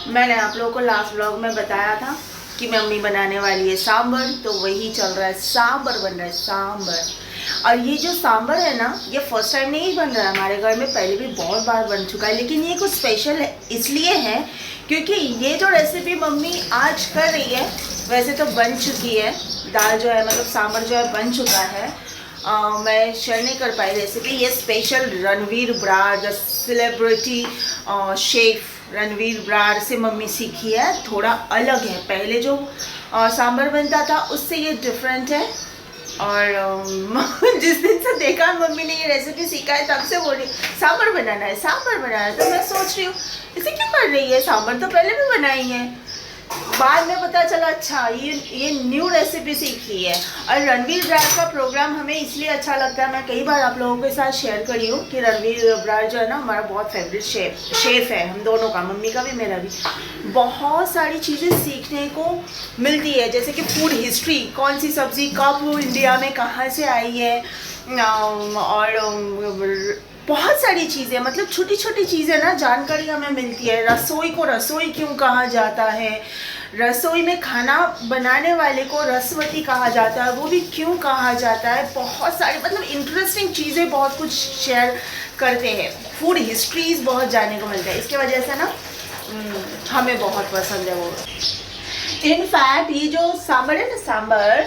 मैंने आप लोगों को लास्ट ब्लॉग में बताया था कि मम्मी बनाने वाली है सांभर, तो वही चल रहा है। सांभर बन रहा है, सांभर। और ये जो सांभर है ना, ये फर्स्ट टाइम नहीं बन रहा है हमारे घर में, पहले भी बहुत बार बन चुका है, लेकिन ये कुछ स्पेशल है इसलिए है क्योंकि ये जो रेसिपी मम्मी आज कर रही है, वैसे तो बन चुकी है दाल जो है, मतलब सांभर जो है बन चुका है। मैं शेयर नहीं कर पाई रेसिपी। ये special Ranveer Brar, the celebrity chef Ranveer Brar से मम्मी सीखी है। थोड़ा अलग है, पहले जो सांभर बनता था उससे ये डिफरेंट है। और जिस दिन से देखा मम्मी ने ये रेसिपी सीखा है, तब से बोल रही सांभर बनाना है, सांभर बनाना है। तो मैं सोच रही हूँ इसे क्यों कर रही है, सांभर तो पहले भी बनाई है। बाद में पता चला अच्छा ये न्यू रेसिपी सीखी है। और रणवीर ब्रार का प्रोग्राम हमें इसलिए अच्छा लगता है, मैं कई बार आप लोगों के साथ शेयर करी हूँ कि रणवीर ब्रार जो है ना, हमारा बहुत फेवरेट शेफ है, हम दोनों का, मम्मी का भी मेरा भी। बहुत सारी चीज़ें सीखने को मिलती है, जैसे कि फूड हिस्ट्री, कौन सी सब्ज़ी कब इंडिया में कहाँ से आई है, और बहुत सारी चीज़ें, मतलब छोटी छोटी चीज़ें ना जानकारी हमें मिलती है। रसोई को रसोई क्यों कहा जाता है, रसोई में खाना बनाने वाले को रसवती कहा जाता है, वो भी क्यों कहा जाता है। बहुत सारी मतलब इंटरेस्टिंग चीज़ें, बहुत कुछ शेयर करते हैं। फूड हिस्ट्रीज बहुत जानने को मिलता है, इसके वजह से ना हमें बहुत पसंद है वो। इनफैक्ट ये जो सांभर है ना, सांभर,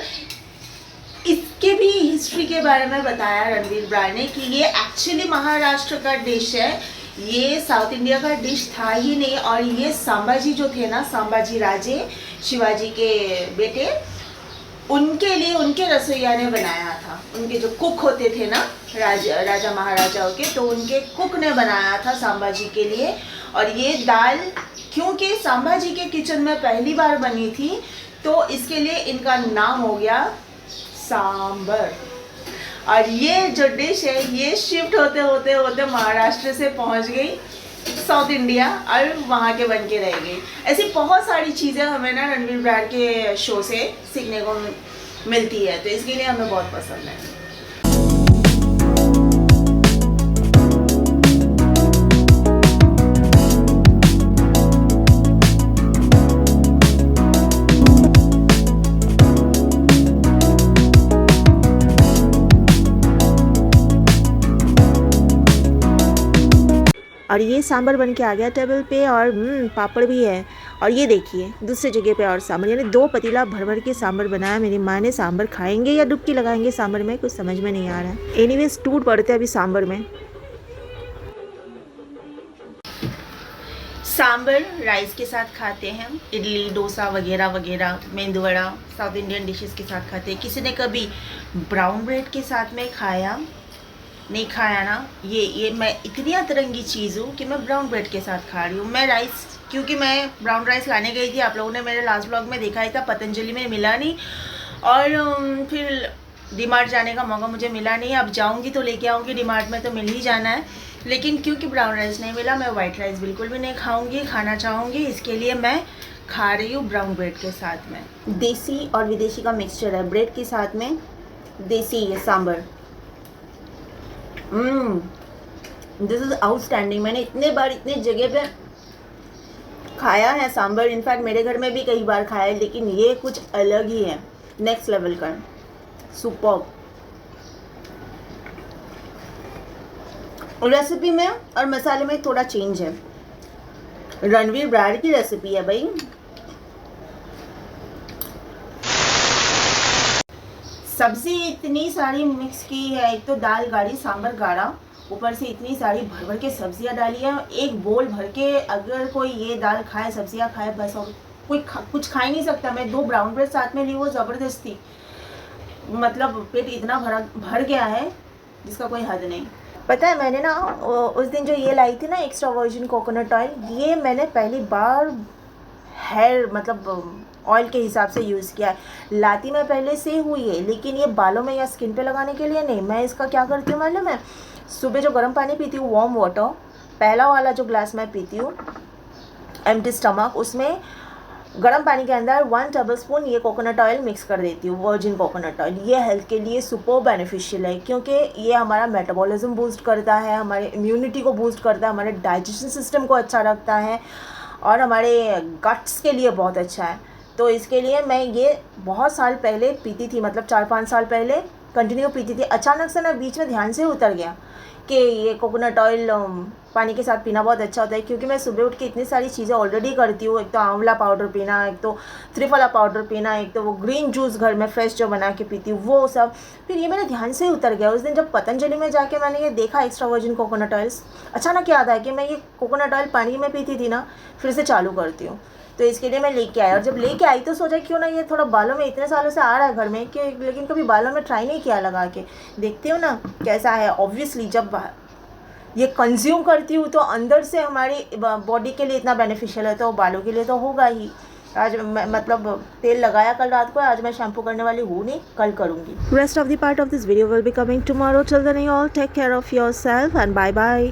इसके भी हिस्ट्री के बारे में बताया रणवीर ब्रार ने कि ये एक्चुअली महाराष्ट्र का डिश है, ये साउथ इंडिया का डिश था ही नहीं। और ये संभाजी जो थे ना, संभाजी राजे, शिवाजी के बेटे, उनके लिए उनके रसोइया ने बनाया था। उनके जो कुक होते थे ना, राजा महाराजाओं के, तो उनके कुक ने बनाया था संभाजी के लिए। और ये दाल क्योंकि संभाजी के किचन में पहली बार बनी थी, तो इसके लिए इनका नाम हो गया सांबर। और ये जो डिश है, ये शिफ्ट होते होते होते महाराष्ट्र से पहुंच गई साउथ इंडिया, और वहाँ के बन के रह गई। ऐसी बहुत सारी चीज़ें हमें ना रणवीर ब्रार के शो से सीखने को मिलती है, तो इसके लिए हमें बहुत पसंद है। और ये सांभर बन के आ गया टेबल पे, और पापड़ भी है। और ये देखिए दूसरी जगह पे और सांभर, यानी 2 पतीला भर भर के सांभर बनाया मेरी माँ ने। सांभर खाएंगे या डुबकी लगाएंगे सांभर में, कुछ समझ में नहीं आ रहा है। एनीवेज टूट पड़ते हैं अभी सांभर में। सांबर राइस के साथ खाते हैं, इडली डोसा वगैरह वगैरह, मेंदू वड़ा, साउथ इंडियन डिशेस के साथ खाते हैं। किसी ने कभी ब्राउन ब्रेड के साथ में खाया? नहीं खाया ना। ये मैं इतनी अतरंगी चीज़ हूँ कि मैं ब्राउन ब्रेड के साथ खा रही हूँ। मैं राइस, क्योंकि मैं ब्राउन राइस लाने गई थी, आप लोगों ने मेरे लास्ट ब्लॉग में देखा ही था, पतंजलि में मिला नहीं, और फिर डीमार्ट जाने का मौका मुझे मिला नहीं। अब जाऊँगी तो लेके आऊँगी, डीमार्ट में तो मिल ही जाना है, लेकिन क्योंकि ब्राउन राइस नहीं मिला, मैं वाइट राइस बिल्कुल भी नहीं खाना चाहूँगी, इसके लिए मैं खा रही हूँ ब्राउन ब्रेड के साथ में। देसी और विदेशी का मिक्सचर है, ब्रेड के साथ में देसी ये सांभर। This is outstanding. मैंने इतने बार इतने जगह पे खाया है सांभर, इनफैक्ट मेरे घर में भी कई बार खाया है, लेकिन ये कुछ अलग ही है, नेक्स्ट लेवल का, सुपर्ब। रेसिपी में और मसाले में थोड़ा चेंज है, रणवीर ब्रार की रेसिपी है भाई। सब्जी इतनी सारी मिक्स की है, एक तो दाल गाढ़ी, सांभर गाढ़ा, ऊपर से इतनी सारी भर भर के सब्जियां डाली है। एक बोल भर के अगर कोई ये दाल खाए, सब्जियां खाए, बस और कोई कुछ खा ही नहीं सकता। मैं 2 ब्राउन ब्रेड साथ में ली, वो ज़बरदस्ती, मतलब पेट इतना भर गया है जिसका कोई हद नहीं। पता है मैंने ना उस दिन जो ये लाई थी ना एक्स्ट्रा वर्जिन कोकोनट ऑयल, ये मैंने पहली बार हेयर मतलब ऑयल के हिसाब से यूज़ किया है। लाती मैं पहले से हुई है, लेकिन ये बालों में या स्किन पे लगाने के लिए नहीं। मैं इसका क्या करती हूँ मालूम है, सुबह जो गर्म पानी पीती हूँ, वार्म वाटर, पहला वाला जो ग्लास मैं पीती हूँ एम्प्टी स्टमक, उसमें गर्म पानी के अंदर 1 टेबलस्पून ये कोकोनट ऑयल मिक्स कर देती हूँ, वर्जिन कोकोनट ऑयल। ये हेल्थ के लिए सुपर बेनिफिशियल है, क्योंकि ये हमारा मेटाबॉलिज्म बूस्ट करता है, हमारे इम्यूनिटी को बूस्ट करता है, हमारे डाइजेशन सिस्टम को अच्छा रखता है, और हमारे गट्स के लिए बहुत अच्छा है। तो इसके लिए मैं ये बहुत साल पहले पीती थी, मतलब 4-5 साल पहले कंटिन्यू पीती थी। अचानक से ना बीच में ध्यान से उतर गया कि ये कोकोनट ऑयल पानी के साथ पीना बहुत अच्छा होता है, क्योंकि मैं सुबह उठ के इतनी सारी चीज़ें ऑलरेडी करती हूँ। एक तो आंवला पाउडर पीना, एक तो त्रिफला पाउडर पीना, एक तो वो ग्रीन जूस घर में फ्रेश जो बना के पीती हूँ वो सब। फिर ये मेरे ध्यान से उतर गया उस दिन जब पतंजलि में जाके मैंने ये देखा एक्स्ट्रा वर्जिन कोकोनट ऑयल्स। अचानक याद आया कि मैं ये कोकोनट ऑयल पानी में पीती थी ना, फिर से चालू करती हूँ। तो इसके लिए मैं लेके आई, और जब लेके आई तो सोचा क्यों ना ये थोड़ा बालों में, इतने सालों से आ रहा है घर में कि, लेकिन कभी बालों में ट्राई नहीं किया लगा के। देखती हूँ ना कैसा है। ऑब्वियसली जब ये कंज्यूम करती हूँ तो अंदर से हमारी बॉडी के लिए इतना बेनिफिशियल है, तो बालों के लिए तो होगा ही। आज मैं मतलब तेल लगाया कल रात को, आज मैं शैम्पू करने वाली हूँ नहीं, कल करूँगी। Rest of the part of this video will be coming tomorrow. Till then you all take care of yourself and bye bye.